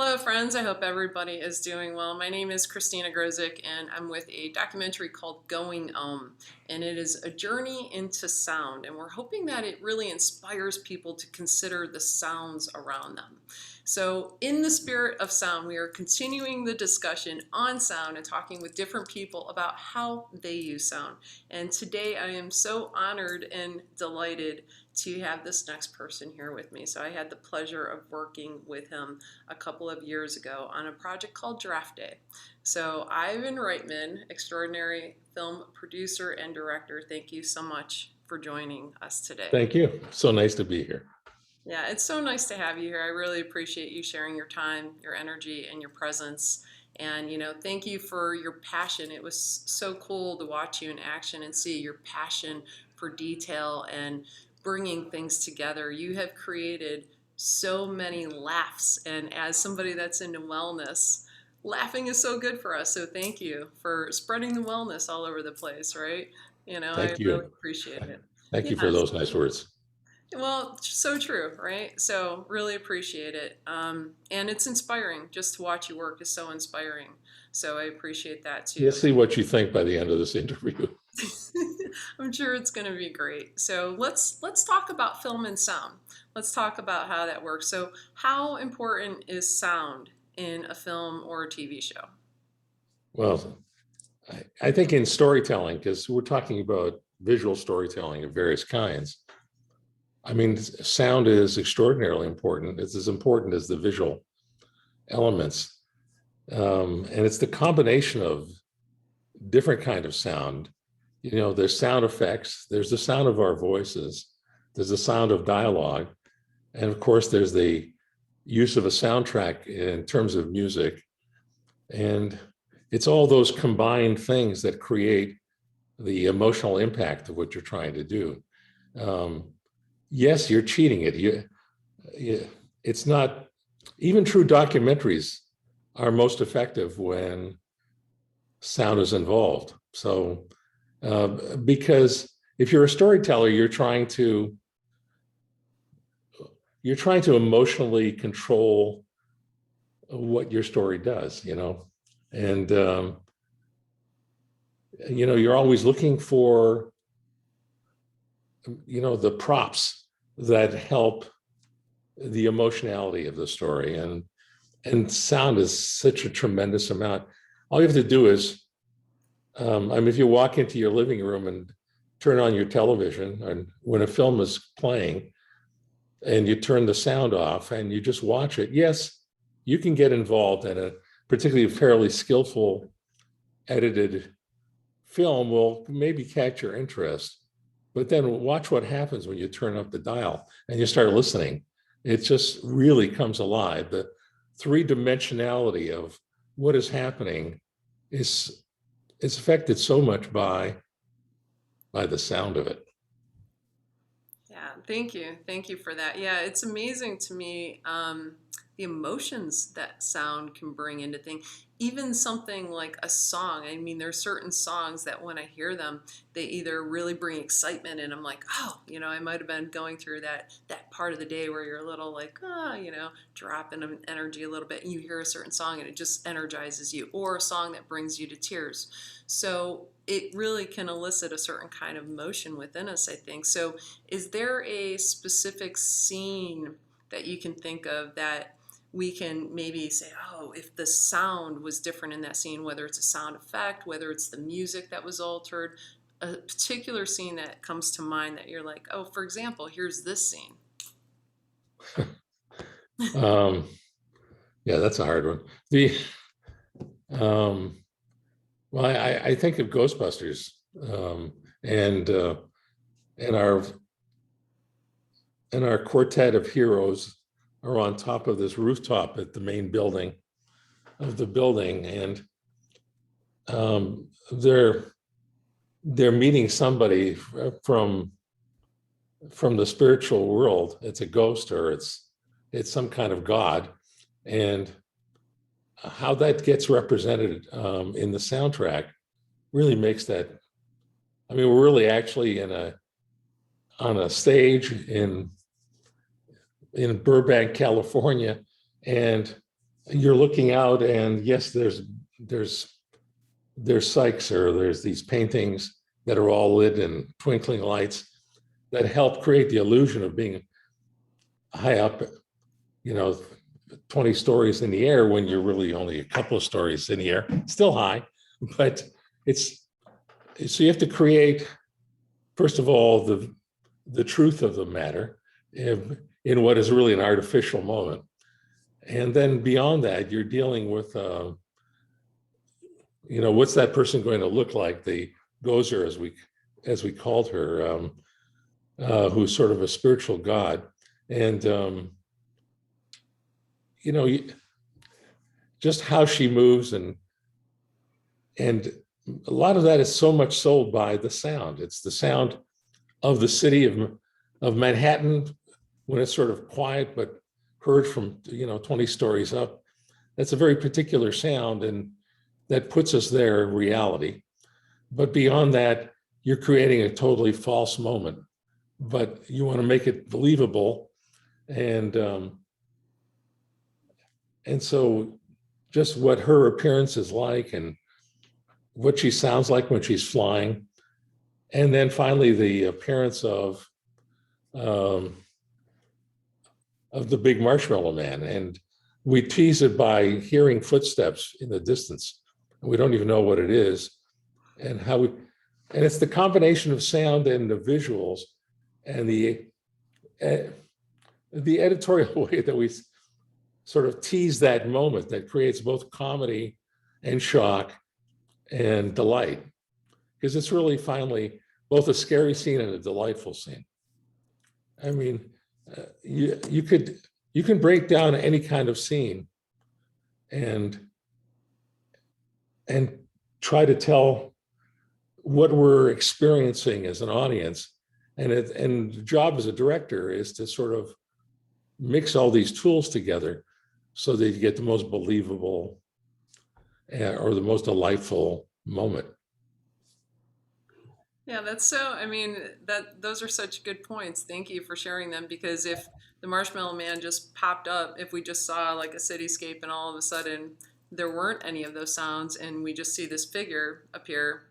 Hello, friends. I hope everybody is doing well. My name is Christina Grozik, and I'm with a documentary called Going and it is a journey into sound. And we're hoping that it really inspires people to consider the sounds around them. So, in the spirit of sound, we are continuing the discussion on sound and talking with different people about how they use sound. And today, I am so honored and delighted to have this next person here with me. So, I had the pleasure of working with him a couple of years ago on a project called Draft Day. So, Ivan Reitman, extraordinary film producer and director, thank you so much for joining us today. Thank you. So nice to be here. Yeah, it's so nice to have you here. I really appreciate you sharing your time, your energy, and your presence. And, thank you for your passion. It was so cool to watch you in action and see your passion for detail and bringing things together. You have created so many laughs. And as somebody that's into wellness, laughing is so good for us. So thank you for spreading the wellness all over the place, right? I Thank really you. appreciate it. Thank you for Yes. those nice words. Well, so true, right? So really appreciate it. And it's inspiring just to watch you work is so inspiring. So I appreciate that We'll too. see what you think by the end of this interview. I'm sure it's going to be great. So let's talk about film and sound. Let's talk about how that works. So how important is sound in a film or a TV show? Well, I think in storytelling, because we're talking about visual storytelling of various kinds, I mean, sound is extraordinarily important. It's as important as the visual elements. And it's the combination of different kind of sound. There's sound effects, there's the sound of our voices, there's the sound of dialogue, and of course, there's the use of a soundtrack in terms of music. And it's all those combined things that create the emotional impact of what you're trying to do. Yes, you're cheating it. It's not, even true documentaries are most effective when sound is involved. So, because if you're a storyteller, you're trying to emotionally control what your story does, and you're always looking for the props that help the emotionality of the story, and sound is such a tremendous amount. All you have to do is, if you walk into your living room and turn on your television, and when a film is playing, and you turn the sound off and you just watch it, yes, you can get involved in a particularly fairly skillful edited film will maybe catch your interest, but then watch what happens when you turn up the dial and you start listening. It just really comes alive. The three-dimensionality of what is happening is affected so much by the sound of it. Yeah, thank you. Thank you for that. Yeah, it's amazing to me the emotions that sound can bring into things. Even something like a song. I mean, there's certain songs that when I hear them, they either really bring excitement and I'm like, oh, I might have been going through that part of the day where you're a little like, dropping in energy a little bit, and you hear a certain song and it just energizes you, or a song that brings you to tears. So it really can elicit a certain kind of emotion within us, I think. So is there a specific scene that you can think of that we can maybe say, oh, if the sound was different in that scene, whether it's a sound effect, whether it's the music that was altered, a particular scene that comes to mind that you're like, oh, for example, here's this scene. um, yeah, that's a hard one. Um, well, I think of Ghostbusters, and and our quartet of heroes are on top of this rooftop at the main building of the building, and they're meeting somebody from the spiritual world. It's a ghost, or it's some kind of god, and how that gets represented in the soundtrack really makes that. I mean, we're really actually on a stage in Burbank, California, and you're looking out, and yes, there's cycs, or there's these paintings that are all lit in twinkling lights that help create the illusion of being high up, you know, 20 stories in the air when you're really only a couple of stories in the air, still high, but it's, so you have to create, first of all, the truth of the matter in what is really an artificial moment. And then beyond that, you're dealing with, what's that person going to look like? The Gozer, as we called her, who's sort of a spiritual god, and just how she moves, and a lot of that is so much sold by the sound. It's the sound of the city of Manhattan when it's sort of quiet, but heard from 20 stories up. That's a very particular sound, and that puts us there in reality. But beyond that, you're creating a totally false moment, but you want to make it believable. And so just what her appearance is like, and what she sounds like when she's flying. And then finally, the appearance of the big marshmallow man. And we tease it by hearing footsteps in the distance. We don't even know what it is, and it's the combination of sound and the visuals and the editorial way that we sort of tease that moment that creates both comedy and shock and delight, because it's really finally both a scary scene and a delightful scene. I mean, you can break down any kind of scene and try to tell what we're experiencing as an audience. And the job as a director is to sort of mix all these tools together so that you get the most believable or the most delightful moment. Yeah, those are such good points. Thank you for sharing them, because if the Marshmallow Man just popped up, if we just saw like a cityscape and all of a sudden there weren't any of those sounds and we just see this figure appear,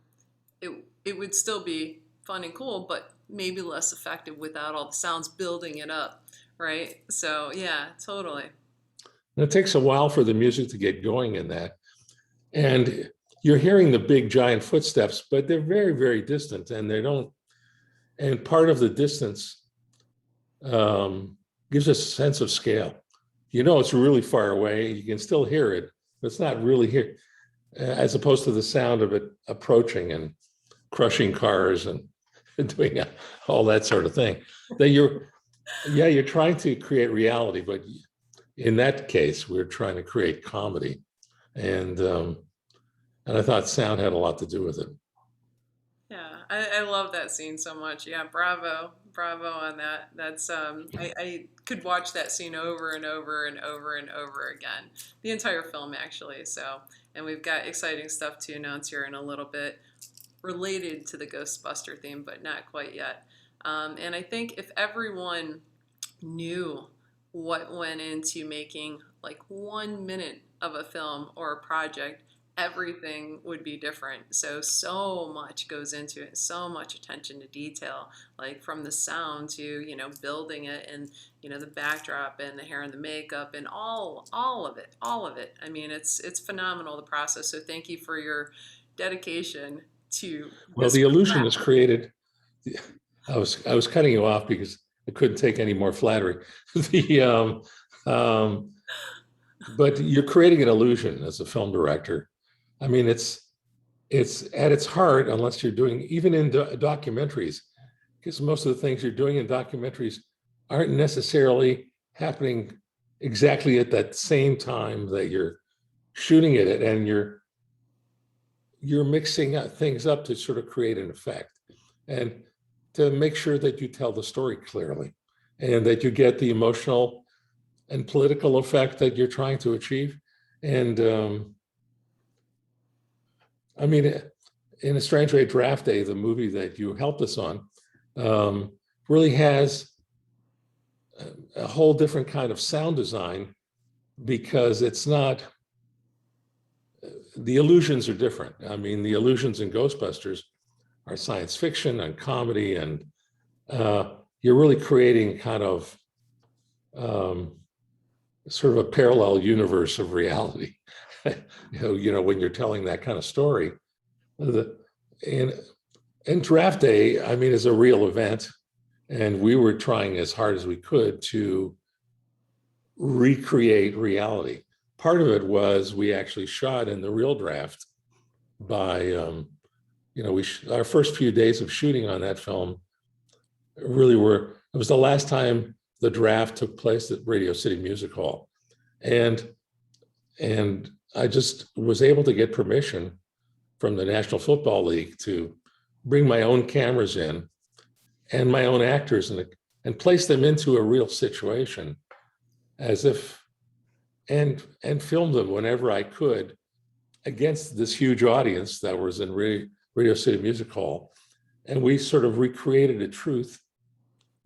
it would still be fun and cool, but maybe less effective without all the sounds building it up, right? So yeah, totally. And it takes a while for the music to get going in that. And you're hearing the big giant footsteps, but they're very, very distant, and and part of the distance gives us a sense of scale. It's really far away. You can still hear it, but it's not really here, as opposed to the sound of it approaching and crushing cars and doing all that sort of thing. That you're trying to create reality, but in that case, we're trying to create comedy, and I thought sound had a lot to do with it. Yeah, I love that scene so much. Yeah, bravo, bravo on that. I could watch that scene over and over and over and over again, the entire film actually. So, and we've got exciting stuff to announce here in a little bit, related to the Ghostbuster theme, but not quite yet. And I think if everyone knew what went into making like 1 minute of a film or a project, everything would be different. So much goes into it, so much attention to detail, like from the sound to, building it, and, the backdrop and the hair and the makeup and all of it, all of it. I mean, it's phenomenal, the process. So thank you for your dedication to Well, this the illusion is craft. created. I was cutting you off because I couldn't take any more flattery. the but you're creating an illusion as a film director. I mean, it's at its heart, unless you're doing, even in documentaries, because most of the things you're doing in documentaries aren't necessarily happening exactly at that same time that you're shooting it at, and you're mixing things up to sort of create an effect and to make sure that you tell the story clearly and that you get the emotional and political effect that you're trying to achieve. And I mean, in A Strange Way, Draft Day, the movie that you helped us on, really has a whole different kind of sound design because it's not, the illusions are different. I mean, the illusions in Ghostbusters are science fiction and comedy, and you're really creating kind of sort of a parallel universe of reality. When you're telling that kind of story. And draft day, I mean, is a real event, and we were trying as hard as we could to recreate reality. Part of it was we actually shot in the real draft by, our first few days of shooting on that film really it was the last time the draft took place at Radio City Music Hall. And I just was able to get permission from the National Football League to bring my own cameras in and my own actors and place them into a real situation as if, and film them whenever I could against this huge audience that was in Radio City Music Hall. And we sort of recreated a truth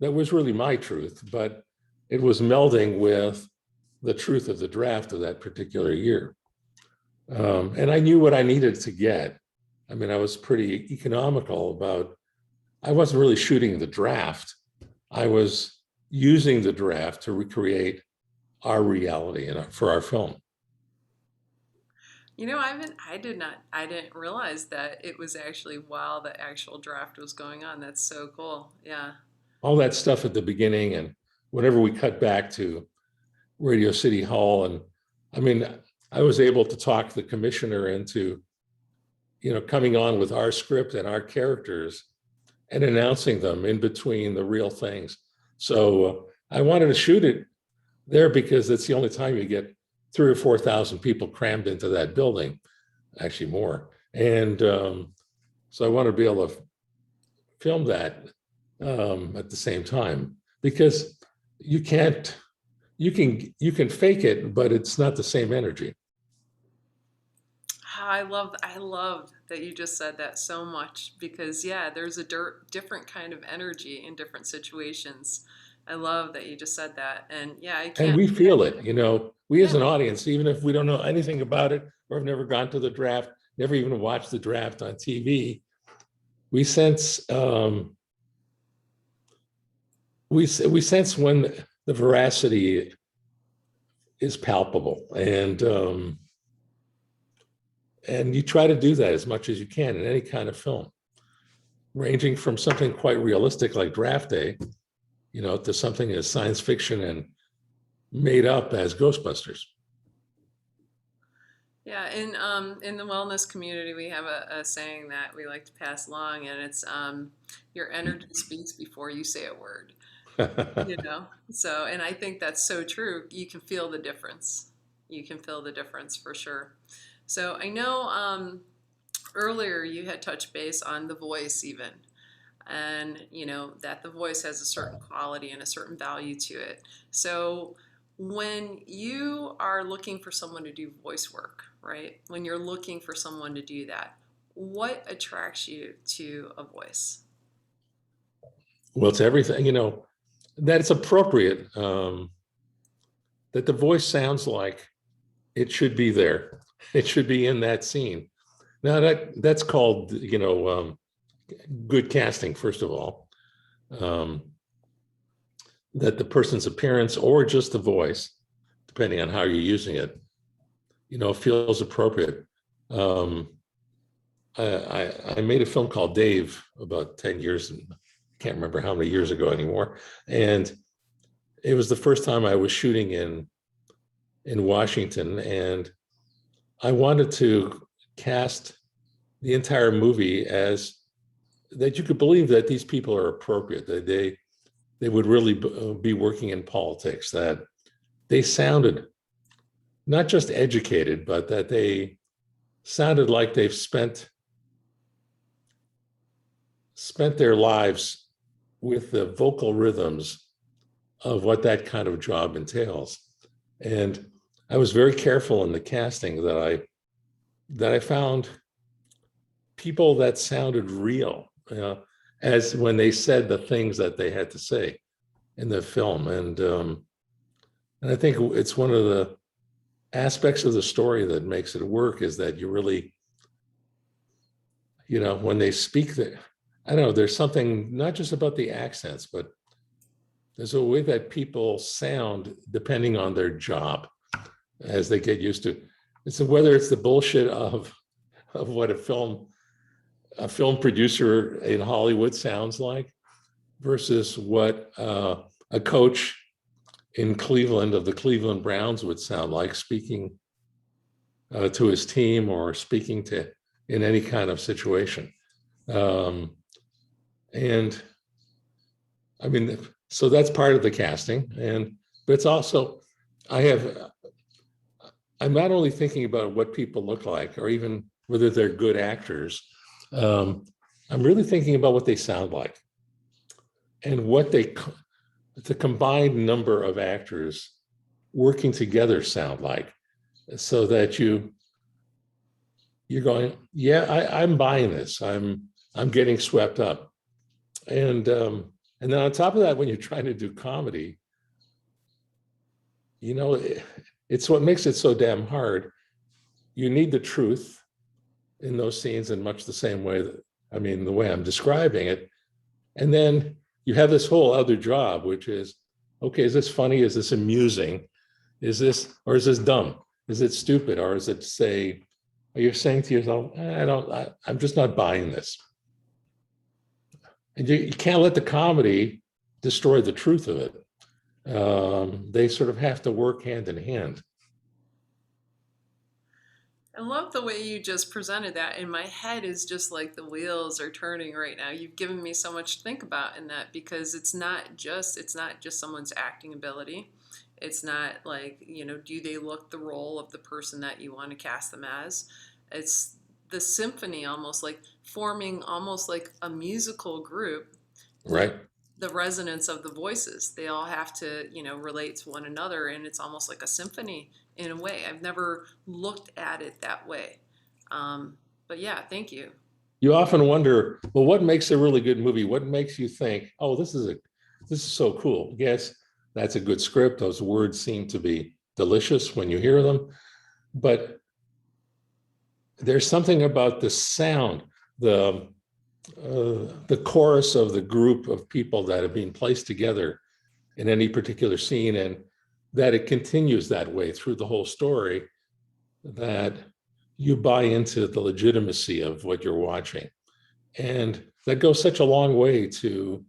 that was really my truth, but it was melding with the truth of the draft of that particular year. And I knew what I needed to get. I mean, I was pretty economical about, I wasn't really shooting the draft. I was using the draft to recreate our reality for our film. I didn't realize that it was actually while the actual draft was going on. That's so cool. Yeah. All that stuff at the beginning, and whenever we cut back to Radio City Hall, and I mean, I was able to talk the commissioner into, coming on with our script and our characters and announcing them in between the real things. So I wanted to shoot it there because it's the only time you get 3,000 or 4,000 people crammed into that building, actually more. And so I wanted to be able to film that at the same time, because you can fake it, but it's not the same energy. I love that you just said that so much, because yeah, there's a different kind of energy in different situations. I love that you just said that. And yeah, I And can't. we feel it, we as Yeah. an audience, even if we don't know anything about it or have never gone to the draft, never even watched the draft on TV, we sense we sense when the veracity is palpable, and you try to do that as much as you can in any kind of film, ranging from something quite realistic like Draft Day, to something as science fiction and made up as Ghostbusters. Yeah, in the wellness community, we have a saying that we like to pass along, and it's your energy speaks before you say a word. So, and I think that's so true. You can feel the difference. You can feel the difference for sure. So I know earlier you had touched base on the voice even, and that the voice has a certain quality and a certain value to it. So when you are looking for someone to do voice work, right? When you're looking for someone to do that, what attracts you to a voice? Well, it's everything, that it's appropriate, that the voice sounds like it should be there. It should be in that scene. Now that's called, good casting, first of all. That the person's appearance or just the voice, depending on how you're using it, feels appropriate. I made a film called Dave about 10 years, and I can't remember how many years ago anymore. And it was the first time I was shooting in Washington, and I wanted to cast the entire movie as that you could believe that these people are appropriate, that they would really be working in politics, that they sounded not just educated, but that they sounded like they've spent their lives with the vocal rhythms of what that kind of job entails. And I was very careful in the casting that I found people that sounded real, as when they said the things that they had to say in the film. And I think it's one of the aspects of the story that makes it work is that you really, when they speak, I don't know, there's something not just about the accents, but there's a way that people sound depending on their job as they get used to. So whether it's the bullshit of what a film producer in Hollywood sounds like versus what a coach in Cleveland of the Cleveland Browns would sound like speaking to his team or speaking to in any kind of situation. And I mean, so that's part of the casting. But it's also, I'm not only thinking about what people look like or even whether they're good actors. I'm really thinking about what they sound like and the combined number of actors working together sound like, so that you're going, yeah, I'm buying this. I'm getting swept up. And then on top of that, when you're trying to do comedy, it's what makes it so damn hard. You need the truth in those scenes in much the same way the way I'm describing it. And then you have this whole other job, which is, okay, is this funny? Is this amusing? Is this dumb? Is it stupid? Or is it are you saying to yourself, I'm just not buying this. And you can't let the comedy destroy the truth of it. They sort of have to work hand in hand. I love the way you just presented that. And my head is just like the wheels are turning right now. You've given me so much to think about in that, because it's not just someone's acting ability. It's not like, do they look the role of the person that you want to cast them as? It's the symphony, almost like forming almost like a musical group. Right. The resonance of the voices, they all have to, relate to one another, and it's almost like a symphony in a way. I've never looked at it that way. But yeah, thank you. You often wonder, well, what makes a really good movie? What makes you think, oh, this is so cool? Yes, that's a good script. Those words seem to be delicious when you hear them, but there's something about the sound, the chorus of the group of people that have been placed together in any particular scene, and that it continues that way through the whole story, that you buy into the legitimacy of what you're watching. And that goes such a long way to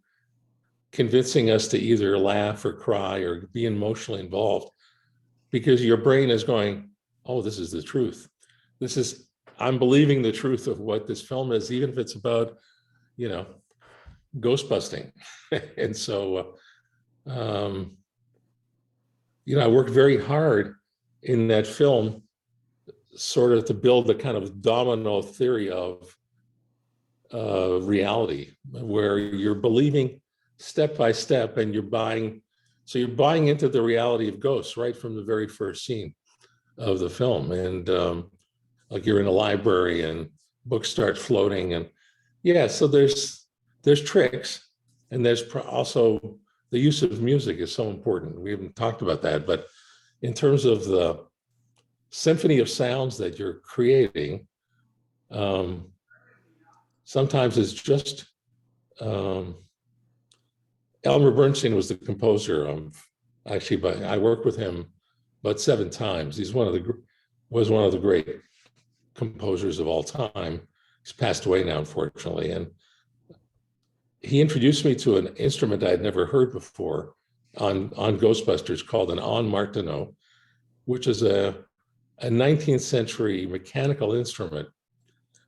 convincing us to either laugh or cry or be emotionally involved, because your brain is going, oh, this is the truth. I'm believing the truth of what this film is, even if it's about, ghostbusting. And so, I worked very hard in that film sort of to build the kind of domino theory of reality, where you're believing step by step and you're buying into the reality of ghosts right from the very first scene of the film. And like you're in a library and books start floating, and so there's tricks, and there's also the use of music is so important. We haven't talked about that, but in terms of the symphony of sounds that you're creating, sometimes it's just Elmer Bernstein was the composer. Actually, but I worked with him about 7 times. He's was one of the great composers of all time. He's passed away now, unfortunately. And he introduced me to an instrument I'd never heard before on Ghostbusters called an en martineau, which is a 19th century mechanical instrument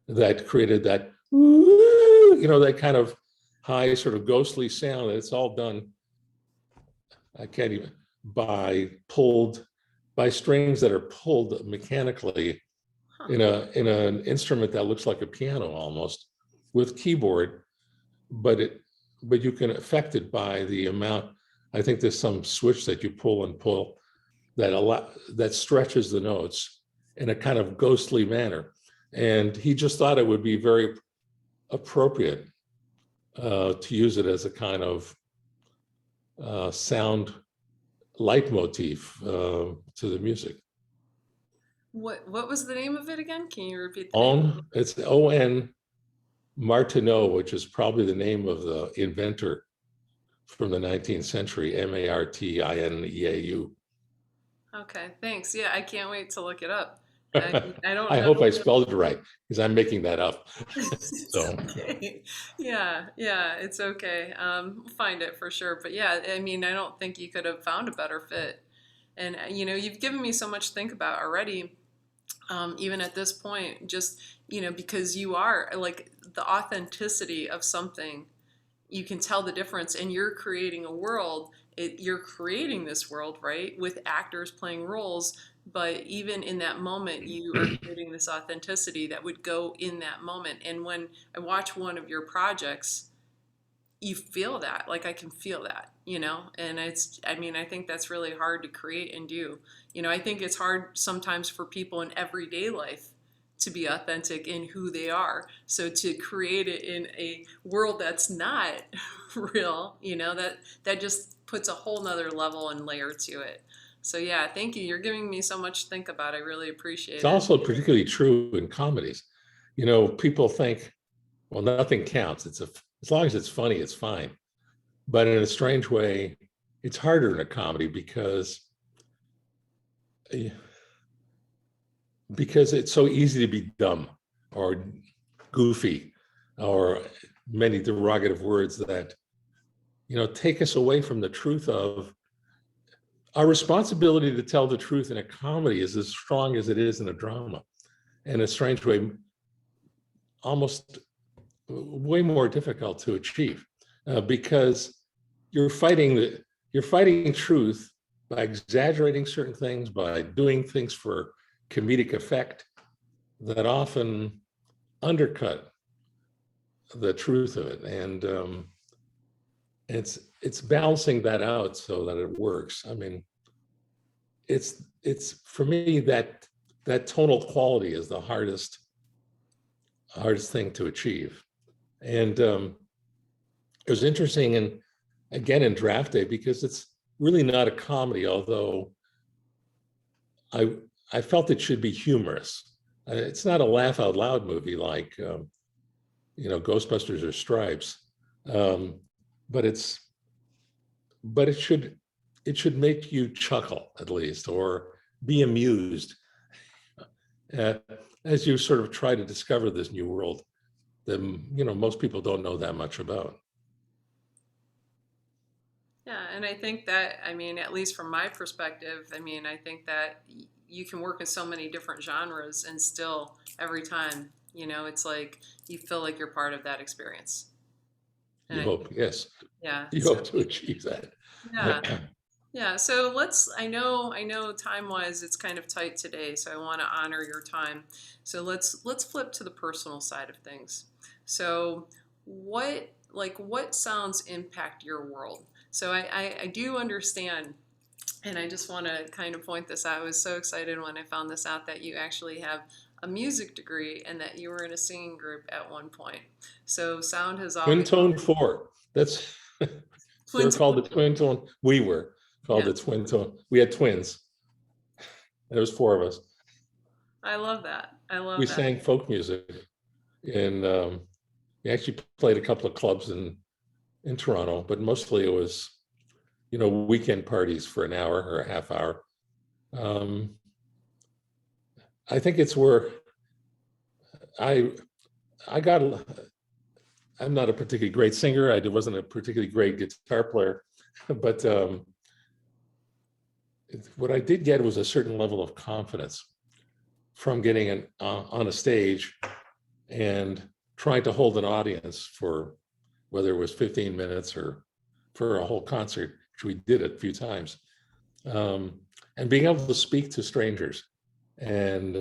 that created that, that kind of high sort of ghostly sound. It's all done, I can't even, by strings that are pulled mechanically in an instrument that looks like a piano almost, with keyboard, but you can affect it by the amount. I think there's some switch that you pull that stretches the notes in a kind of ghostly manner. And he just thought it would be very appropriate to use it as a kind of sound leitmotif to the music. What was the name of it again? Can you repeat the name? On, it's O-N Martineau, which is probably the name of the inventor from the 19th century, Martineau. Okay, thanks. Yeah, I can't wait to look it up. I don't I know. hope I spelled it right because I'm making that up. It's So okay. Yeah, yeah, it's okay. We'll find it for sure. But yeah, I mean, I don't think you could have found a better fit. And you've given me so much to think about already. Even at this point, just because you are like the authenticity of something, you can tell the difference, and you're creating a world. You're creating this world, right, with actors playing roles, but even in that moment you are creating this authenticity that would go in that moment. And when I watch one of your projects, you feel that, like I can feel that, and I mean, I think that's really hard to create and do. I think it's hard sometimes for people in everyday life to be authentic in who they are. So to create it in a world that's not real, that just puts a whole nother level and layer to it. So yeah, thank you. You're giving me so much to think about. I really it's appreciate it. also particularly true in comedies. People think, well, nothing counts. As long as it's funny, it's fine. But in a strange way, it's harder in a comedy because it's so easy to be dumb or goofy or many derogative words that take us away from the truth of our responsibility to tell the truth in a comedy is as strong as it is in a drama. In a strange way, almost way more difficult to achieve because you're fighting truth by exaggerating certain things, by doing things for comedic effect that often undercut the truth of it. And it's balancing that out so that it works. I mean, it's for me that tonal quality is the hardest thing to achieve. And it was interesting, and again in Draft Day, because it's really not a comedy, although I I felt it should be humorous. It's not a laugh out loud movie like Ghostbusters or Stripes, um, but it should make you chuckle at least or be amused uh, as you sort of try to discover this new world that most people don't know that much about. Yeah, and I think that, I mean, at least from my perspective, I mean, I think that you can work in so many different genres and still every time, it's like you feel like you're part of that experience. And You I, hope, yes, yeah, you so hope to achieve that. yeah, yeah. So I know time wise it's kind of tight today, so I want to honor your time. So let's flip to the personal side of things. So what sounds impact your world? So I do understand. And I just want to kind of point this out. I was so excited when I found this out that you actually have a music degree and that you were in a singing group at one point. So sound has Twin always Tone Four. That's they twin were called the tone. Twin Tone. We were called Yeah, the Twin Tone. We had twins. There was four of us. I love that. I We love that. sang folk music, and we actually played a couple of clubs in Toronto, but mostly it was weekend parties for an hour or a half hour. Um, I think it's where I I got. I'm not a particularly great singer. I wasn't a particularly great guitar player, but what I did get was a certain level of confidence from getting on a stage and trying to hold an audience for whether it was 15 minutes or for a whole concert, which we did it a few times, um, and being able to speak to strangers and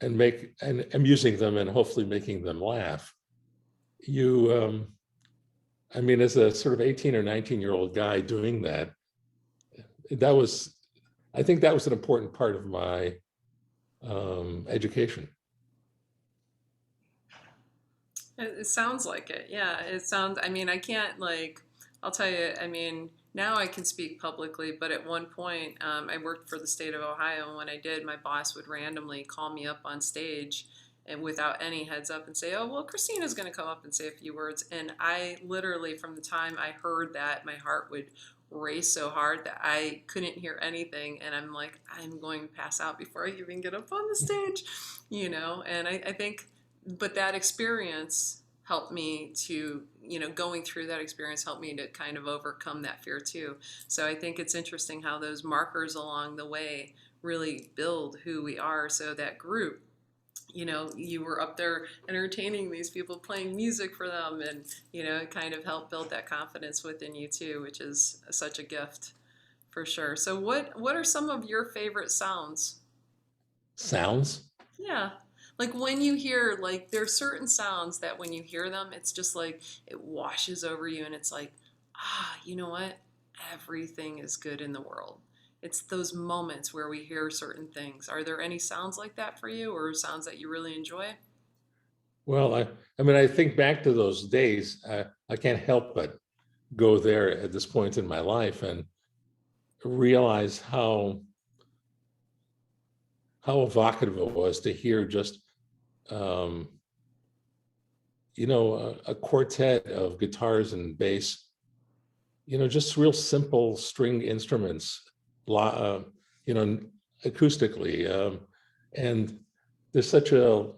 and amusing them and hopefully making them laugh. You, I mean, as a sort of 18 or 19-year-old guy doing that, that was, I think that was an important part of my education. It sounds like it. Yeah, it sounds. I mean, I can't like. I'll tell you. I mean, now I can speak publicly, but at one point, I worked for the state of Ohio, and when I did, my boss would randomly call me up on stage and without any heads up and say, "Oh, well, Christina's going to come up and say a few words." And I literally, from the time I heard that, my heart would race so hard that I couldn't hear anything. And I'm like, I'm going to pass out before I even get up on the stage, And I think, but that experience helped me to, going through that experience helped me to kind of overcome that fear too. So I think it's interesting how those markers along the way really build who we are. So that group, you were up there entertaining these people, playing music for them, and it kind of helped build that confidence within you too, which is such a gift for sure. So what are some of your favorite sounds? Sounds. Yeah. Like when you hear, like, there's certain sounds that when you hear them, it's just like it washes over you and it's like, you know what? Everything is good in the world. It's those moments where we hear certain things. Are there any sounds like that for you or sounds that you really enjoy? Well, I mean, I think back to those days. I can't help but go there at this point in my life and realize how evocative it was to hear just um, a quartet of guitars and bass, just real simple string instruments, you know, acoustically. And there's such a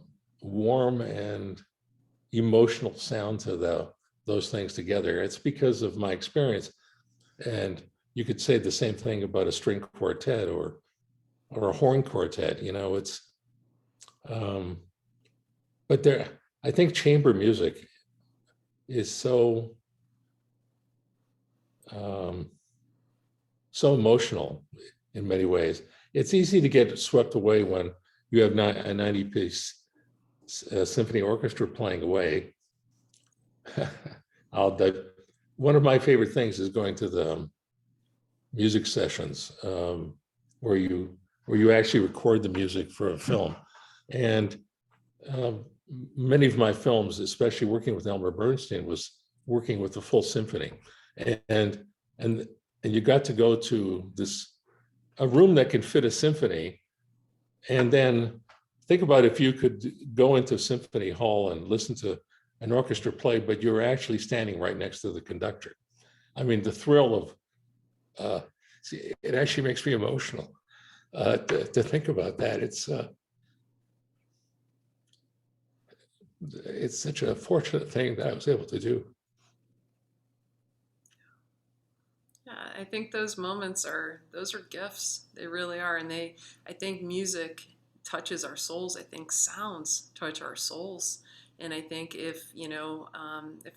warm and emotional sound to those things together. It's because of my experience. And you could say the same thing about a string quartet or a horn quartet. Um, but I think chamber music is um, so emotional in many ways. It's easy to get swept away when you have a 90-piece symphony orchestra playing away. One of my favorite things is going to the music sessions, where you actually record the music for a film. And um, many of my films, especially working with Elmer Bernstein, was working with the full symphony. And and and you got to go to a room that can fit a symphony. And then think about if you could go into Symphony Hall and listen to an orchestra play, but you're actually standing right next to the conductor. I mean, the thrill of it actually makes me emotional to think about that. It's such a fortunate thing that I was able to do. Yeah, I think those are gifts. They really are. And I think music touches our souls. I think sounds touch our souls. And I think if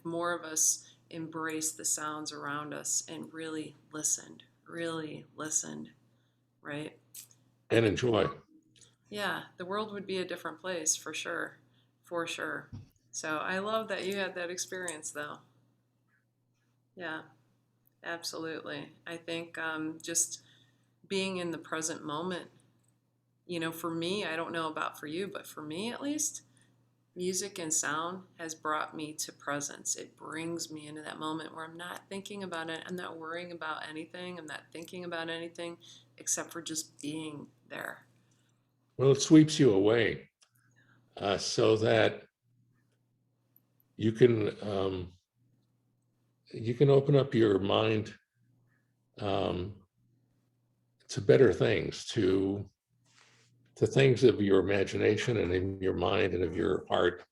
more of us embrace the sounds around us and really listened, right? I And think, enjoy. yeah, the world would be a different place for sure, for sure. So I love that you had that experience though. Yeah, absolutely. I think just being in the present moment, for me, I don't know about for you, but for me at least, music and sound has brought me to presence. It brings me into that moment where I'm not thinking about it. I'm not worrying about anything. I'm not thinking about anything except for just being there. Well, it sweeps you away, so that you can open up your mind, um, to better things, to things of your imagination and in your mind and of your heart,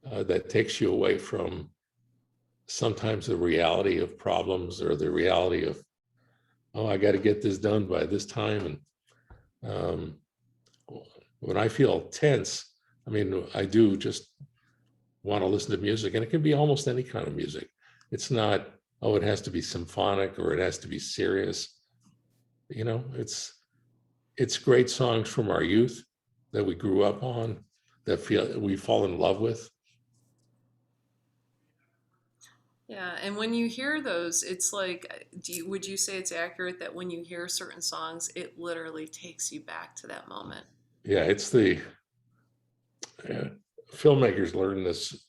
that takes you away from sometimes the reality of problems or the reality of, oh, I got to get this done by this time. And when I feel tense, I mean, I do just want to listen to music, and it can be almost any kind of music. It's not, oh, it has to be symphonic or it has to be serious. It's great songs from our youth that we grew up on, that we fall in love with. Yeah, and when you hear those, it's like, would you say it's accurate that when you hear certain songs, it literally takes you back to that moment? Yeah, it's the uh, filmmakers learned this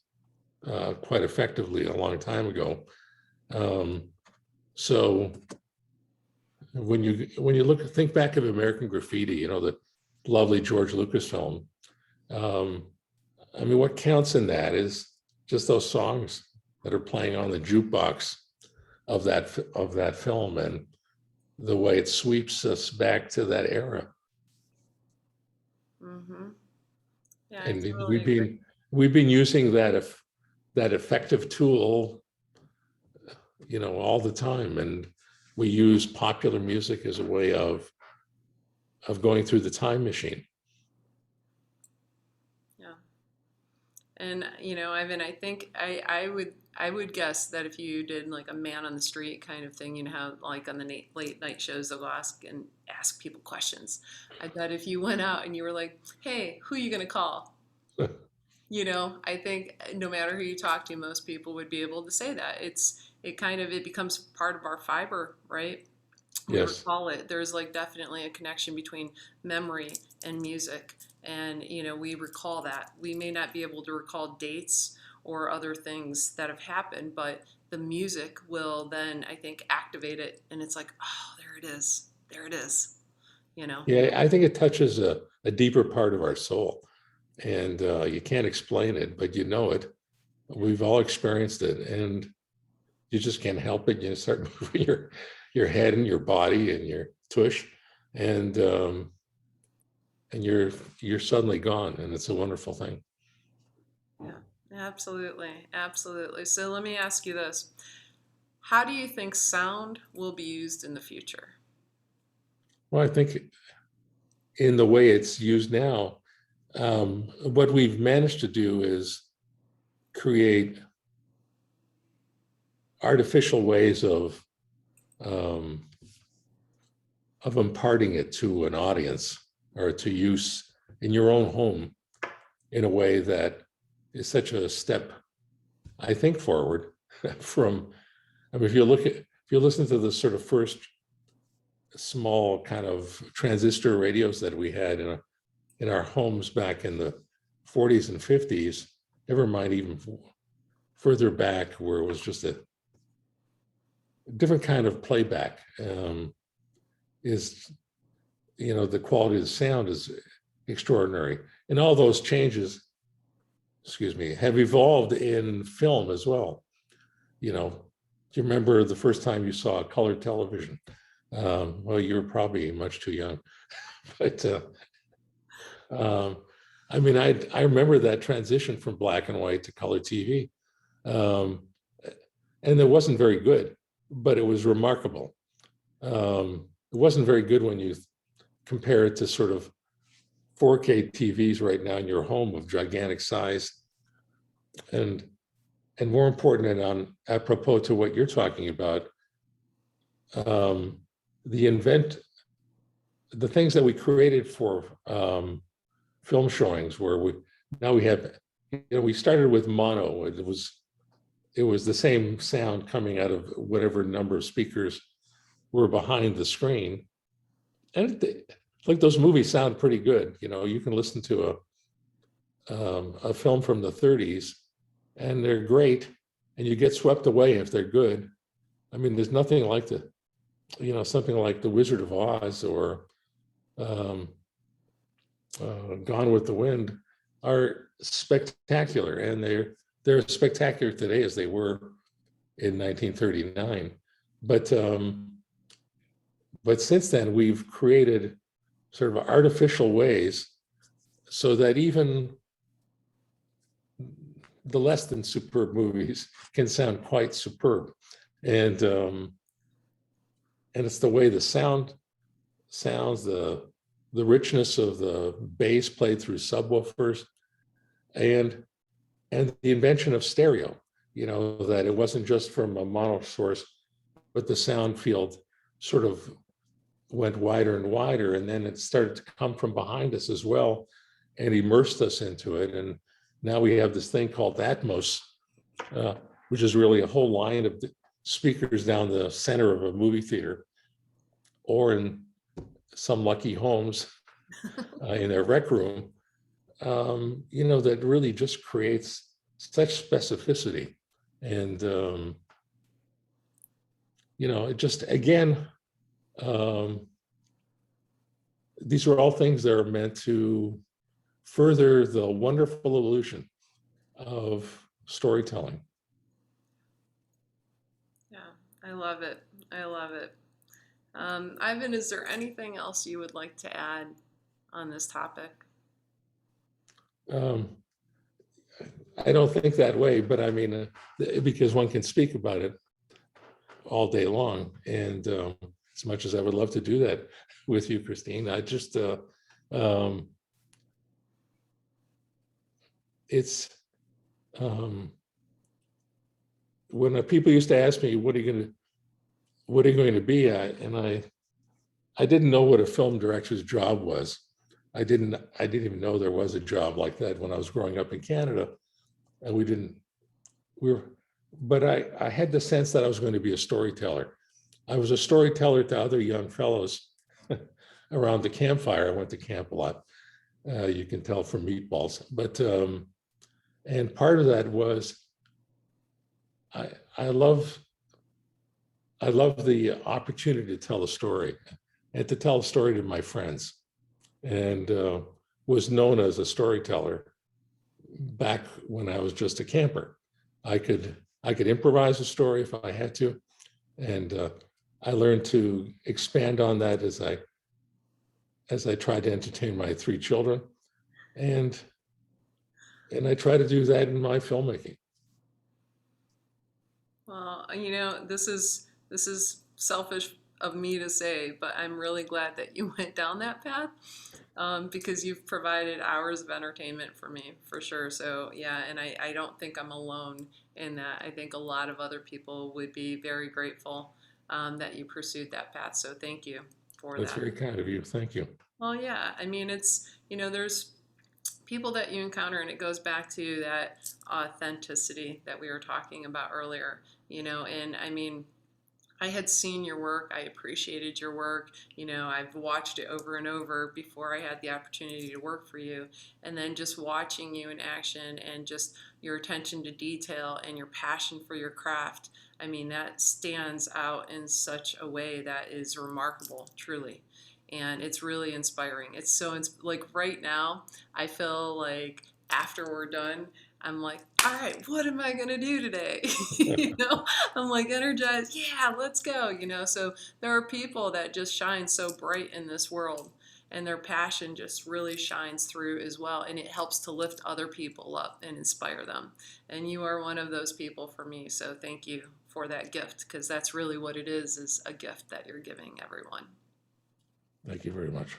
quite effectively a long time ago. Um, So when you think back of American Graffiti, the lovely George Lucas film. Um, I mean, what counts in that is just those songs that are playing on the jukebox of that film, and the way it sweeps us back to that era. Mm-hmm. Yeah, I And totally we've agree. been we've been using that effective tool, all the time, and we use popular music as a way of going through the time machine. Yeah. And Ivan, I think I would guess that if you did like a man on the street kind of thing, how like on the late night shows they'll ask people questions. I bet if you went out and you were like, "Hey, who are you gonna call?" I think no matter who you talk to, most people would be able to say that. It becomes part of our fiber, right? We Yes. recall it. There's like definitely a connection between memory and music. And, we recall that. We may not be able to recall dates or other things that have happened, but the music will then, I think, activate it. And it's like, oh, there it is. There it is, you know? Yeah, I think it touches a deeper part of our soul, and you can't explain it, but you know it. We've all experienced it, and you just can't help it. You start moving your head and your body and your tush, and and you're suddenly gone, and it's a wonderful thing. Yeah, absolutely. Absolutely. So let me ask you this. How do you think sound will be used in the future? Well, I think in the way it's used now, what we've managed to do is create artificial ways um, of imparting it to an audience or to use in your own home in a way that is such a step, I think, forward from. I mean, if you listen to the sort of first small kind of transistor radios that we had in our homes back in the 40s and 50s, never mind even further back where it was just a different kind of playback, is the quality of the sound is extraordinary, and all those changes, excuse me, have evolved in film as well. Do you remember the first time you saw color television? Well, you were probably much too young, but um, I mean, I remember that transition from black and white to color TV, um, and it wasn't very good, but it was remarkable. It wasn't very good when you compare it to sort of 4K TVs right now in your home of gigantic size, and more important, and on apropos to what you're talking about, um, the the things that we created for film showings, where we have, we started with mono. It was the same sound coming out of whatever number of speakers were behind the screen, and like those movies sound pretty good. You can listen to a film from the 30s, and they're great, and you get swept away if they're good. I mean, there's nothing like something like The Wizard of Oz or um, Gone with the Wind are spectacular, and they're as spectacular today as they were in 1939. But since then, we've created sort of artificial ways so that even the less than superb movies can sound quite superb, and it's the way the sound sounds, the richness of the bass played through subwoofers, and the invention of stereo. That it wasn't just from a mono source, but the sound field sort of went wider and wider, and then it started to come from behind us as well, and immersed us into it. And now we have this thing called Atmos, which is really a whole line of speakers down the center of a movie theater, or in some lucky homes in their rec room, that really just creates such specificity. And it just, again, um, these are all things that are meant to further the wonderful illusion of storytelling. Yeah, I love it. I love it. Ivan, is there anything else you would like to add on this topic? Um, I don't think that way, but I mean, because one can speak about it all day long. And as much as I would love to do that with you, Christine, I just, um, it's, um, when people used to ask me, what are you going to be at? And I didn't know what a film director's job was. I didn't even know there was a job like that when I was growing up in Canada. And we were, but I had the sense that I was going to be a storyteller. I was a storyteller to other young fellows around the campfire. I went to camp a lot. You can tell from meatballs. But and part of that was I I love I love the opportunity to tell a story and to tell a story to my friends, and was known as a storyteller back when I was just a camper. I could improvise a story if I had to, and I learned to expand on that as I tried to entertain my three children, and I try to do that in my filmmaking. Well, this is selfish of me to say, but I'm really glad that you went down that path, because you've provided hours of entertainment for me for sure. So yeah, and I don't think I'm alone in that. I think a lot of other people would be very grateful, that you pursued that path. So thank you for That's that. very kind of you. Thank you. Well, yeah, I mean, there's people that you encounter, and it goes back to that authenticity that we were talking about earlier, and I mean, I had seen your work. I appreciated your work. I've watched it over and over before I had the opportunity to work for you. And then just watching you in action and just your attention to detail and your passion for your craft. I mean, that stands out in such a way that is remarkable, truly. And it's really inspiring. It's so, like right now, I feel like after we're done, I'm like, all right, what am I going to do today? I'm like energized. Yeah, let's go. So there are people that just shine so bright in this world, and their passion just really shines through as well. And it helps to lift other people up and inspire them. And you are one of those people for me. So thank you for that gift, because that's really what it is a gift that you're giving everyone. Thank you very much.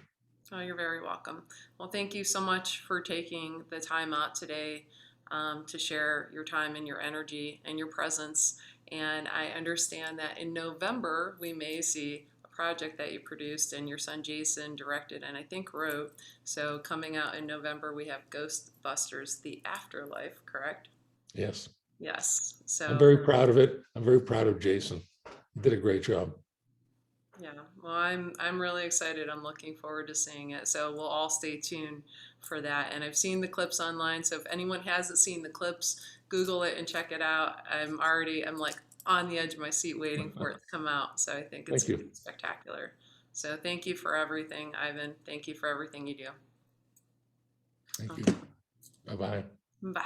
Oh, you're very welcome. Well, thank you so much for taking the time out today, to share your time and your energy and your presence. And I understand that in November, we may see a project that you produced and your son Jason directed and I think wrote. So, coming out in November, we have Ghostbusters The Afterlife, correct? Yes. Yes. I'm So, very proud of it. I'm very proud of Jason. He did a great job. yeah, well, I'm really excited. I'm looking forward to seeing it. So we'll all stay tuned for that. And I've seen the clips online. So if anyone hasn't seen the clips, Google it and check it out. I'm like on the edge of my seat waiting for it to come out. So I think it's Thank going to you. be spectacular. So thank you for everything, Ivan. Thank you for everything you do. Thank you. Okay, Bye-bye. bye.